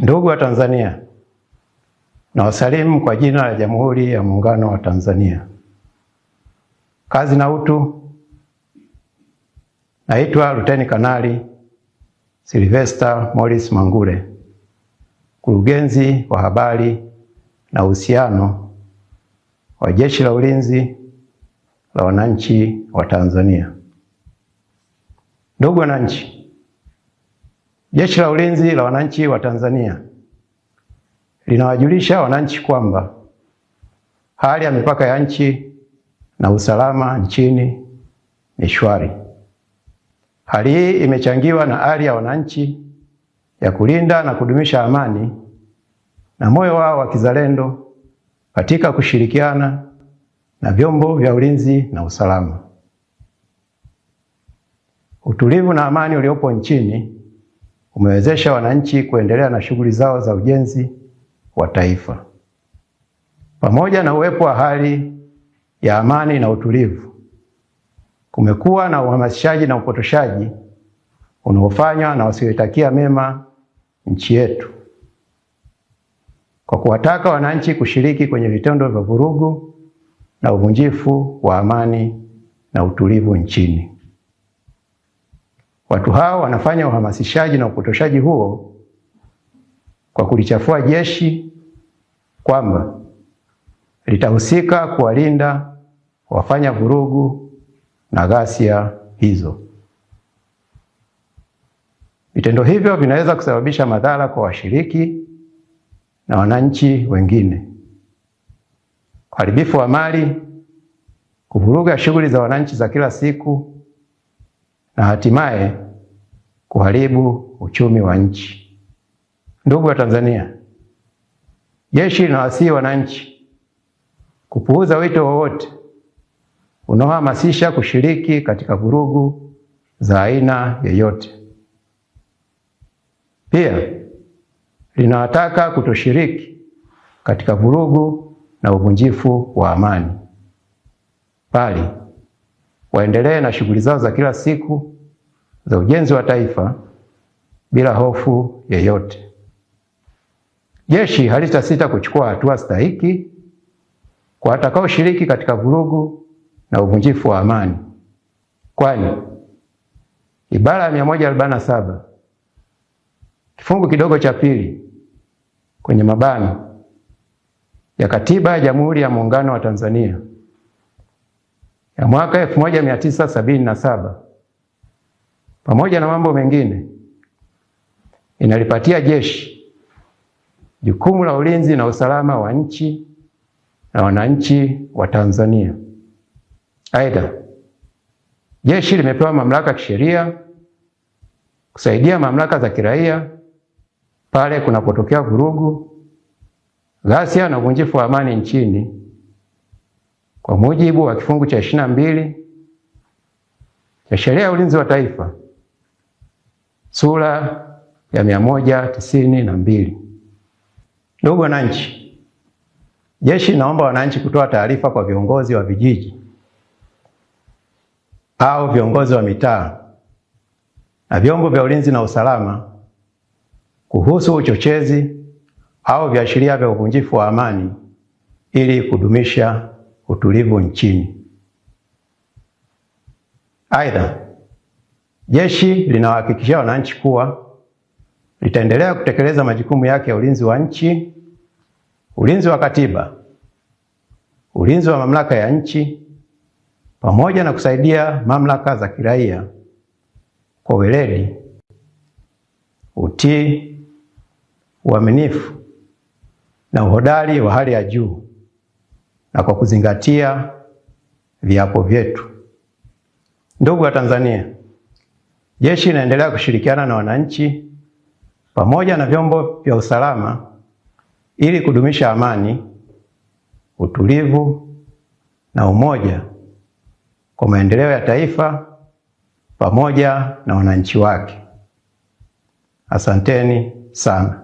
Ndugu wa Tanzania, nawasalimu kwa jina la Jamhuri ya Muungano wa Tanzania. Kazi na utu. Naitwa Luteni Kanali Sylvester Morris Mangule, Mkurugenzi wa habari na uhusiano wa Jeshi la Ulinzi la Wananchi wa Tanzania. Ndugu wananchi, Jeshi la Ulinzi la Wananchi wa Tanzania linawajulisha wananchi kwamba hali ya mipaka ya nchi na usalama nchini ni shwari. Hali hii imechangiwa na ari ya wananchi ya kulinda na kudumisha amani na moyo wao wa kizalendo katika kushirikiana na vyombo vya ulinzi na usalama. Utulivu na amani uliopo nchini umewezesha wananchi kuendelea na shughuli zao za ujenzi wa taifa. Pamoja na uwepo wa hali ya amani na utulivu, kumekuwa na uhamasishaji na upotoshaji unaofanywa na wasioitakia mema nchi yetu, kwa kuwataka wananchi kushiriki kwenye vitendo vya vurugu na uvunjifu wa amani na utulivu nchini. Watu hao wanafanya uhamasishaji na upotoshaji huo kwa kulichafua jeshi kwamba litahusika kuwalinda wafanya vurugu na ghasia hizo. Vitendo hivyo vinaweza kusababisha madhara kwa washiriki na wananchi wengine: uharibifu wa mali, kuvuruga shughuli za wananchi za kila siku, na hatimaye kuharibu uchumi wa nchi. Ndugu wa Tanzania, jeshi linawasihi wananchi kupuuza wito wowote unaohamasisha kushiriki katika vurugu za aina yoyote. Pia linawataka kutoshiriki katika vurugu na uvunjifu wa amani, bali waendelee na shughuli zao za kila siku za ujenzi wa taifa bila hofu yoyote. Jeshi halitasita kuchukua hatua stahiki kwa watakaoshiriki katika vurugu na uvunjifu wa amani, kwani ibara ya 147 kifungu kidogo cha pili kwenye mabano ya Katiba ya Jamhuri ya Muungano wa Tanzania ya mwaka 1977 pamoja na mambo mengine inalipatia jeshi jukumu la ulinzi na usalama wa nchi na wananchi wa Tanzania. Aidha, jeshi limepewa mamlaka ya kisheria kusaidia mamlaka za kiraia pale kunapotokea vurugu, ghasia na uvunjifu wa amani nchini kwa mujibu wa kifungu cha 22 cha Sheria ya Ulinzi wa Taifa sura ya 192. Ndugu wananchi, jeshi linaomba wananchi kutoa taarifa kwa viongozi wa vijiji au viongozi wa mitaa na vyombo vya ulinzi na usalama kuhusu uchochezi au viashiria vya uvunjifu wa amani ili kudumisha utulivu nchini. Aidha, jeshi linawahakikishia wananchi kuwa litaendelea kutekeleza majukumu yake ya ulinzi wa nchi, ulinzi wa katiba, ulinzi wa mamlaka ya nchi, pamoja na kusaidia mamlaka za kiraia kwa weledi, utii, uaminifu na uhodari wa hali ya juu, na kwa kuzingatia viapo vyetu. Ndugu wa Tanzania, jeshi linaendelea kushirikiana na wananchi pamoja na vyombo vya usalama ili kudumisha amani, utulivu na umoja kwa maendeleo ya taifa pamoja na wananchi wake. Asanteni sana.